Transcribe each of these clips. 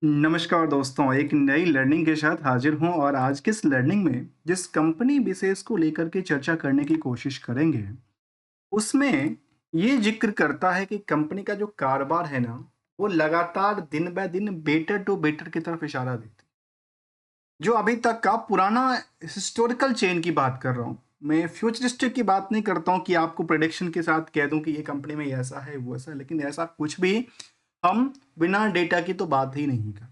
नमस्कार दोस्तों, एक नई लर्निंग के साथ हाजिर हूँ और आज की इस लर्निंग में जिस कंपनी विशेष को लेकर के चर्चा करने की कोशिश करेंगे, उसमें ये जिक्र करता है कि कंपनी का जो कारोबार है ना, वो लगातार दिन ब दिन बेटर टू बेटर की तरफ इशारा देती है। जो अभी तक का पुराना हिस्टोरिकल चेन की बात कर रहा हूँ। मैं फ्यूचरिस्टिक की बात नहीं करता हूँ कि आपको प्रेडिक्शन के साथ कह दूँ कि ये कंपनी में ये ऐसा है, वो ऐसा है, लेकिन ऐसा कुछ भी हम बिना डेटा की तो बात ही नहीं करते।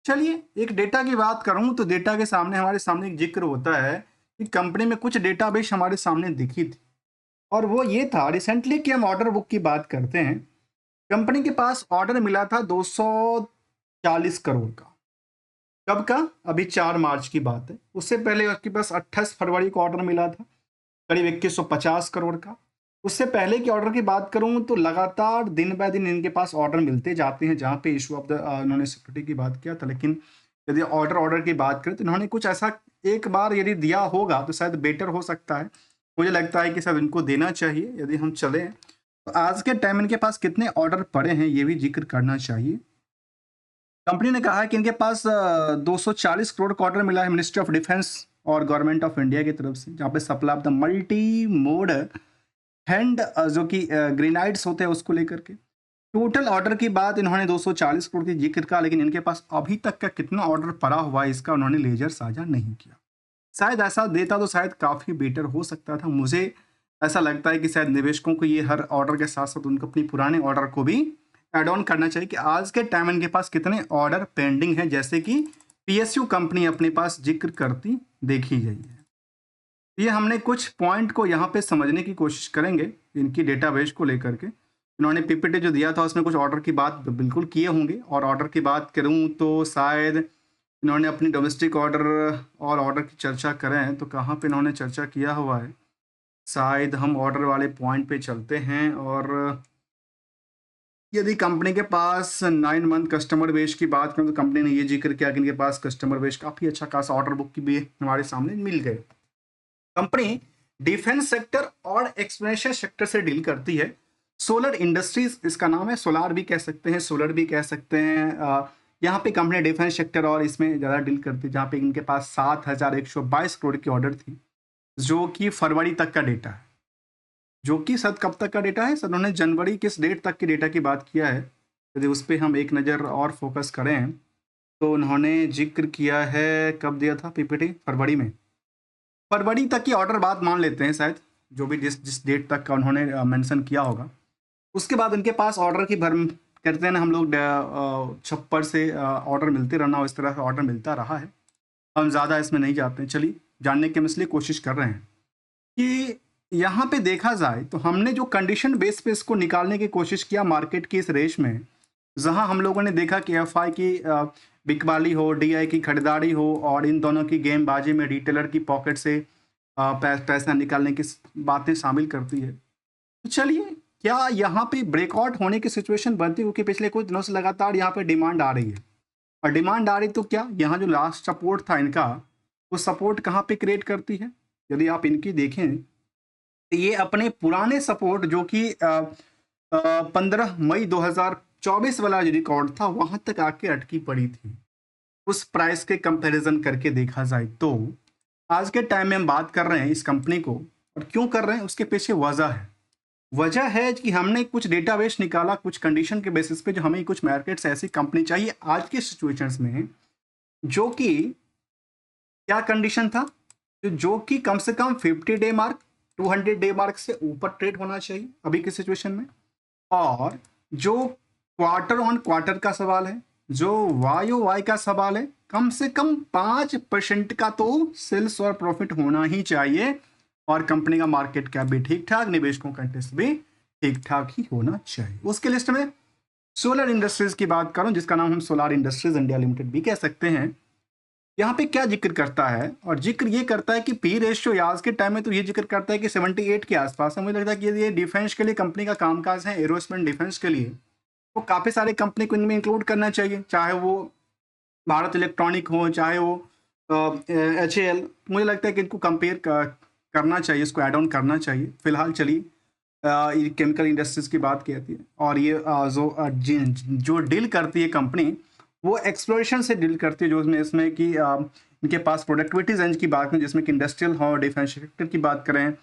चलिए, एक डेटा की बात करूँ तो डेटा के सामने हमारे सामने एक ज़िक्र होता है कि कंपनी में कुछ डेटाबेस हमारे सामने दिखी थी और वो ये था रिसेंटली कि हम ऑर्डर बुक की बात करते हैं। कंपनी के पास ऑर्डर मिला था 240 करोड़ का। कब का? अभी 4 मार्च की बात है। उससे पहले उसके पास 28 फरवरी को ऑर्डर मिला था, करीब 2150 करोड़ का। उससे पहले की ऑर्डर की बात करूँ तो लगातार दिन ब दिन इनके पास ऑर्डर मिलते जाते हैं, जहाँ पे इश्यू ऑफ द इन्होंने सिक्योरिटी की बात किया था। लेकिन यदि ऑर्डर की बात करें तो इन्होंने कुछ ऐसा एक बार यदि दिया होगा तो शायद बेटर हो सकता है। मुझे लगता है कि शायद इनको देना चाहिए। यदि हम चलें तो आज के टाइम इनके पास कितने ऑर्डर पड़े हैं, ये भी ज़िक्र करना चाहिए। कंपनी ने कहा है कि इनके पास 240 करोड़ का ऑर्डर मिला है मिनिस्ट्री ऑफ डिफेंस और गवर्नमेंट ऑफ इंडिया की तरफ से, जहाँ पे supply of the multi mode hand जो कि ग्रेनाइड्स होते हैं उसको लेकर के। टोटल ऑर्डर की बात इन्होंने 240 करोड़ की जिक्र का, लेकिन इनके पास अभी तक का कितना ऑर्डर पड़ा हुआ है इसका उन्होंने लेजर साझा नहीं किया। शायद ऐसा देता तो शायद काफ़ी बेटर हो सकता था। मुझे ऐसा लगता है कि शायद निवेशकों को ये हर ऑर्डर के साथ साथ उनको अपनी पुराने ऑर्डर को भी ऐड ऑन करना चाहिए कि आज के टाइम इनके पास कितने ऑर्डर पेंडिंग हैं, जैसे कि पीएसयू कंपनी अपने पास जिक्र करती देखी गई है। ये हमने कुछ पॉइंट को यहाँ पे समझने की कोशिश करेंगे इनकी डेटाबेस को लेकर के। इन्होंने पीपीटी जो दिया था उसमें कुछ ऑर्डर की बात बिल्कुल किए होंगे, और ऑर्डर की बात करूँ तो शायद इन्होंने अपनी डोमेस्टिक ऑर्डर और ऑर्डर की चर्चा करें तो कहाँ पे इन्होंने चर्चा किया हुआ है। शायद हम ऑर्डर वाले पॉइंट पे चलते हैं, और यदि कंपनी के पास 9 मंथ कस्टमर बेस की बात करें तो कंपनी ने ये जिक्र किया कि इनके पास कस्टमर बेस काफ़ी अच्छा खासा ऑर्डर बुक की भी हमारे सामने मिल गए। कंपनी डिफेंस सेक्टर और एक्सप्लोरेशन सेक्टर से डील करती है। सोलर इंडस्ट्रीज इसका नाम है, सोलार भी कह सकते हैं, सोलर भी कह सकते हैं। यहाँ पे कंपनी डिफेंस सेक्टर और इसमें ज़्यादा डील करती है, जहाँ पे इनके पास 7,122 करोड़ की ऑर्डर थी, जो कि फरवरी तक का डेटा है। जो कि सर कब तक का डेटा है? सर उन्होंने जनवरी किस डेट तक के डेटा की बात किया है। यदि उस पर हम एक नज़र और फोकस करें तो उन्होंने जिक्र किया है, कब दिया था पीपीटी? फरवरी में। फरवरी तक की ऑर्डर बात मान लेते हैं शायद, जो भी जिस जिस डेट तक का उन्होंने मेंशन किया होगा। उसके बाद उनके पास ऑर्डर की भर कहते हैं ना हम लोग छप्पर से ऑर्डर मिलते रहना, और इस तरह से ऑर्डर मिलता रहा है। हम ज़्यादा इसमें नहीं जाते हैं। चलिए, जानने की हम इसलिए कोशिश कर रहे हैं कि यहाँ पे देखा जाए तो हमने जो कंडीशन बेस पे इसको निकालने की कोशिश किया मार्केट की इस रेस में, जहाँ हम लोगों ने देखा कि एफआई की बिकवाली हो, डीआई की खरीदारी हो, और इन दोनों की गेमबाजी में रिटेलर की पॉकेट से पैसा निकालने की बातें शामिल करती है। तो चलिए, क्या यहाँ पे ब्रेकआउट होने की सिचुएशन बनती है? क्योंकि पिछले कुछ दिनों से लगातार यहाँ पे डिमांड आ रही है, और डिमांड आ रही तो क्या यहाँ जो लास्ट सपोर्ट था इनका, वो सपोर्ट कहाँ पे क्रिएट करती है? यदि आप इनकी देखें तो ये अपने पुराने सपोर्ट जो कि 15 मई 2024 वाला जो रिकॉर्ड था वहां तक आके अटकी पड़ी थी। उस प्राइस के कंपैरिजन करके देखा जाए तो आज के टाइम में हम बात कर रहे हैं इस कंपनी को, और क्यों कर रहे हैं उसके पीछे वजह है। वजह है कि हमने कुछ डेटाबेस निकाला कुछ कंडीशन के बेसिस पे, जो हमें कुछ मार्केट्स ऐसी कंपनी चाहिए आज के सिचुएशंस में, जो कि क्या कंडीशन था, जो कि कम से कम 50 डे मार्क 200 डे मार्क से ऊपर ट्रेड होना चाहिए अभी की सिचुएशन में। और जो क्वार्टर ऑन क्वार्टर का सवाल है, जो वाई ओ वाई का सवाल है, कम से कम 5% का तो सेल्स और प्रॉफिट होना ही चाहिए, और कंपनी का मार्केट कैप भी ठीक ठाक, निवेशकों का इंटरेस्ट भी ठीक ठाक ही होना चाहिए। उसके लिस्ट में सोलर इंडस्ट्रीज की बात करूं, जिसका नाम हम सोलार इंडस्ट्रीज इंडिया लिमिटेड भी कह सकते हैं। यहाँ पे क्या जिक्र करता है, और जिक्र ये करता है कि पी रेशियो आज के टाइम में तो ये जिक्र करता है कि 78 के आसपास है। मुझे लगता है कि ये डिफेंस के लिए कंपनी का कामकाज है, एरोस्पेस डिफेंस के लिए, तो काफ़ी सारे कंपनी को इनमें इंक्लूड करना चाहिए, चाहे वो भारत इलेक्ट्रॉनिक हो, चाहे वो HAL। मुझे लगता है कि इनको कंपेयर करना चाहिए, इसको ऐड ऑन करना चाहिए। फिलहाल चलिए, ये केमिकल इंडस्ट्रीज की बात कहती है, और ये जो डील करती है कंपनी, वो एक्सप्लोरेशन से डील करती है, जो इसमें कि इनके पास प्रोडक्टिविटी रेंज की बात करें, जिसमें कि इंडस्ट्रियल हो, डिफेंस सेक्टर की बात करें,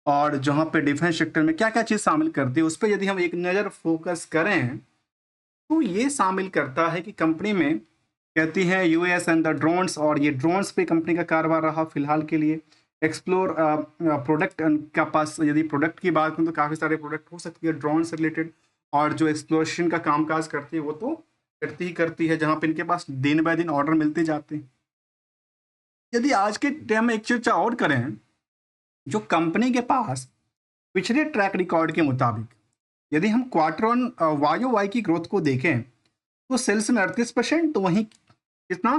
और जहाँ पे डिफेंस सेक्टर में क्या क्या चीज़ शामिल करती है उस पर यदि हम एक नज़र फोकस करें तो ये शामिल करता है कि कंपनी में कहती है यूएस एंड द ड्रोन्स, और ये ड्रोन्स पे कंपनी का कारोबार रहा फिलहाल के लिए। एक्सप्लोर प्रोडक्ट का पास, यदि प्रोडक्ट की बात करें तो काफ़ी सारे प्रोडक्ट हो सकती है ड्रोन से रिलेटेड, और जो एक्सप्लोरेशन का कामकाज करती है वो तो करती ही करती है, जहाँ पे इनके पास दिन बाय दिन ऑर्डर मिलते जाते हैं। यदि आज के टाइम में एक चर्चा और करें, जो कंपनी के पास पिछले ट्रैक रिकॉर्ड के मुताबिक यदि हम क्वार्टर ऑन वाई वाई की ग्रोथ को देखें तो सेल्स में 38%, तो वहीं कितना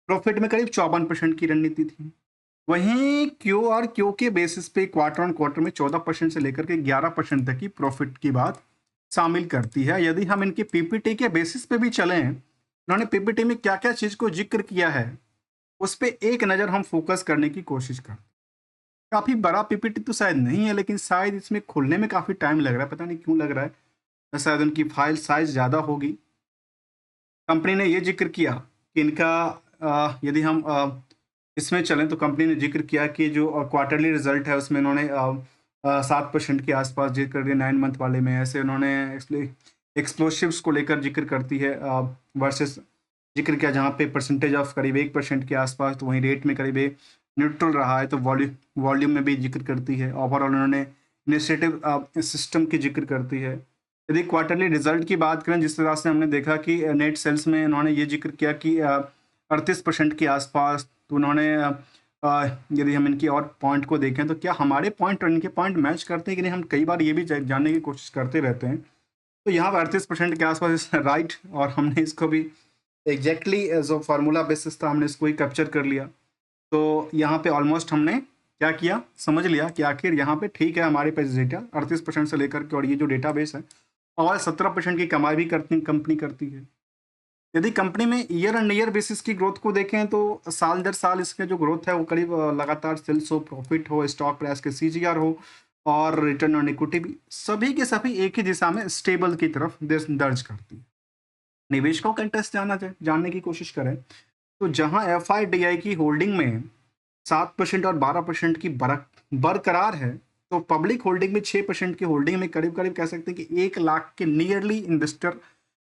प्रॉफिट में करीब 54% की रणनीति थी। वहीं क्यू और क्यू के बेसिस पे क्वार्टर ऑन क्वार्टर में 14% से लेकर के 11% तक की प्रॉफिट की बात शामिल करती है। यदि हम इनके पीपीटी के बेसिस पे भी चलें, उन्होंने पीपीटी में क्या क्या चीज़ को जिक्र किया है उस पर एक नज़र हम फोकस करने की कोशिश करते हैं। काफ़ी बड़ा पीपीटी तो शायद नहीं है, लेकिन शायद इसमें खुलने में काफ़ी टाइम लग रहा है, पता नहीं क्यों लग रहा है, शायद उनकी फाइल साइज ज़्यादा होगी। कंपनी ने ये जिक्र किया कि इनका यदि हम इसमें चलें तो कंपनी ने जिक्र किया कि जो क्वार्टरली रिजल्ट है उसमें इन्होंने 7% के आसपास जिक्र दिया 9 मंथ वाले में। ऐसे उन्होंने एक्सप्लोसिव्स को लेकर जिक्र करती है वर्सेस जिक्र किया जहाँ पे परसेंटेज ऑफ करीब 1% के आसपास, तो वहीं रेट में करीब न्यूट्रल रहा है, तो वॉल्यूम में भी जिक्र करती है। ओवरऑल उन्होंने इनिशिएटिव सिस्टम की जिक्र करती है। यदि क्वार्टरली रिजल्ट की बात करें, जिस तरह से हमने देखा कि नेट सेल्स में इन्होंने ये जिक्र किया कि 38% के आसपास, तो उन्होंने यदि हम इनकी और पॉइंट को देखें तो क्या हमारे पॉइंट और इनके पॉइंट मैच करते हैं कि नहीं, हम कई बार ये भी जानने की कोशिश करते रहते हैं। तो यहाँ पर 38% के आसपास राइट, और हमने इसको भी एग्जैक्टली जो फार्मूला बेसिस था हमने इसको ही कैप्चर कर लिया। तो यहाँ पे ऑलमोस्ट हमने क्या किया, समझ लिया कि आखिर यहाँ पे ठीक है हमारे पास डेटा 38% से लेकर के, और ये जो डेटाबेस है और 17% की कमाई भी करती कंपनी करती है। यदि कंपनी में ईयर एंड ईयर बेसिस की ग्रोथ को देखें तो साल दर साल इसका जो ग्रोथ है वो करीब लगातार सेल्स हो, प्रॉफिट हो, स्टॉक प्राइस के सीजीआर हो, और रिटर्न ऑन इक्विटी भी सभी के सभी एक ही दिशा में स्टेबल की तरफ दर्ज करती है। निवेशकों का इंटरेस्ट जानने की कोशिश करें तो जहां एफ की होल्डिंग में 7% और 12% की बरकरार है, तो पब्लिक होल्डिंग में 6% की होल्डिंग में करीब करीब कह सकते हैं कि 1 लाख के नियरली इन्वेस्टर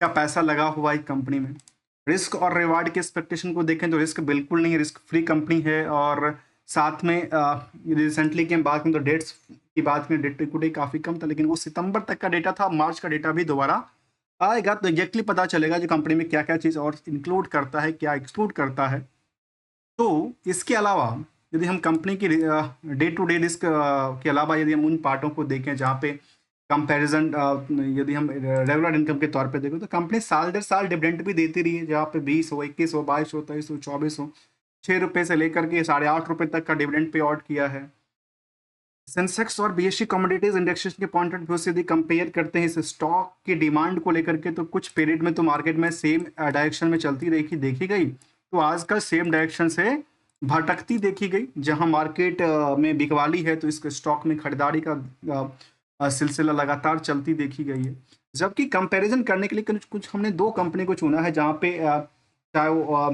का पैसा लगा हुआ है कंपनी में। रिस्क और रिवार्ड के एक्सपेक्टेशन को देखें तो रिस्क बिल्कुल नहीं, रिस्क फ्री कंपनी है। और साथ में रिसेंटली की हम बात करें तो डेट्स की बात करें, डेट इक्विटी काफ़ी कम था, लेकिन वो सितंबर तक का डेटा था, मार्च का डेटा भी दोबारा आएगा तो एग्जैक्टली पता चलेगा जो कंपनी में क्या क्या चीज़ और इंक्लूड करता है, क्या एक्सक्लूड करता है। तो इसके अलावा यदि हम कंपनी की डे टू डे रिस्क के अलावा यदि हम उन पार्टों को देखें जहाँ पे कंपैरिजन, यदि हम रेगुलर इनकम के तौर पे देखें तो कंपनी साल दर साल डिविडेंड भी देती रही है, जहाँ पे 20 हो, 21 हो, 22 हो, 23 हो, 24 हो, 6 रुपये से लेकर के 8.5 रुपये तक का डिविडेंड पे आउट किया है। सेंसेक्स और बीएसई कमोडिटीज इंडेक्सेस के पॉइंट ऑफ व्यू से यदि कंपेयर करते हैं इस स्टॉक की डिमांड को लेकर के, तो कुछ पीरियड में तो मार्केट में सेम डायरेक्शन में चलती रही देखी गई, तो आजकल सेम डायरेक्शन से भटकती देखी गई। जहां मार्केट में बिकवाली है तो इस स्टॉक में खरीदारी का सिलसिला लगातार चलती देखी गई है। जबकि कंपैरिजन करने के लिए कुछ हमने 2 कंपनी को चुना है, जहाँ पे चाहे वो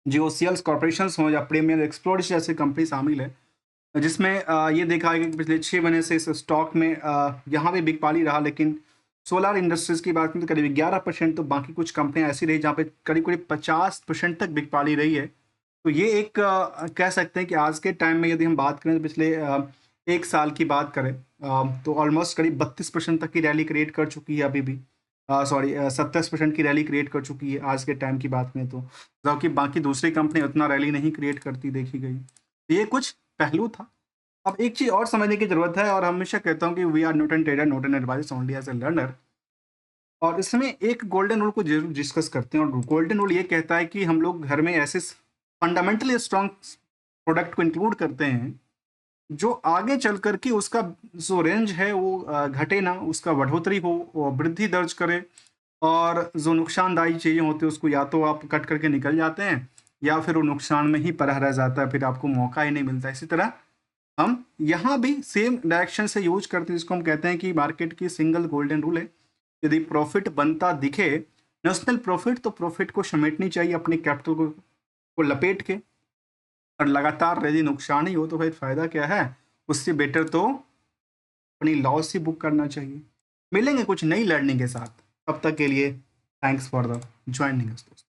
जियोसीएल कॉर्पोरेशन हो या प्रीमियर एक्सप्लोर्स जैसे कंपनी शामिल है, जिसमें ये देखा है कि पिछले 6 महीने से इस स्टॉक में यहाँ भी बिकवाली रहा, लेकिन सोलर इंडस्ट्रीज की बात करें तो करीब 11%, तो बाकी कुछ कंपनियां ऐसी रही जहाँ पे करीब करीब 50% तक बिकवाली रही है। तो ये एक कह सकते हैं कि आज के टाइम में यदि हम बात करें तो पिछले 1 साल की बात करें तो ऑलमोस्ट करीब 32% तक की रैली क्रिएट कर चुकी है अभी भी, सॉरी 27% की रैली क्रिएट कर चुकी है आज के टाइम की बात करें तो, जबकि बाकी दूसरी कंपनी उतना रैली नहीं क्रिएट करती देखी गई। ये कुछ पहलू था। अब एक चीज़ और समझने की ज़रूरत है, और हमेशा कहता हूँ कि we are not an trader, not an advisor, only as a learner. और इसमें एक गोल्डन रूल को जरूर डिस्कस करते हैं, और गोल्डन रूल ये कहता है कि हम लोग घर में ऐसे फंडामेंटली स्ट्रॉन्ग प्रोडक्ट को इंक्लूड करते हैं जो आगे चल कर के उसका जो रेंज है वो घटे ना, उसका बढ़ोतरी हो, वो वृद्धि दर्ज करे, और जो नुकसानदायी चीज़ें होती है उसको या तो आप कट करके निकल जाते हैं या फिर वो नुकसान में ही पड़ा रह जाता है, फिर आपको मौका ही नहीं मिलता। इसी तरह हम यहाँ भी सेम डायरेक्शन से यूज करते हैं, जिसको हम कहते हैं कि मार्केट की सिंगल गोल्डन रूल है, यदि प्रॉफिट बनता दिखे नेशनल प्रॉफिट तो प्रॉफिट को समेटनी चाहिए अपने कैपिटल को लपेट के, और लगातार यदि नुकसान ही हो तो फिर फायदा क्या है? उससे बेटर तो अपनी लॉस ही बुक करना चाहिए। मिलेंगे कुछ नई लर्निंग के साथ, तब तक के लिए thanks for the joining us दोस्तों।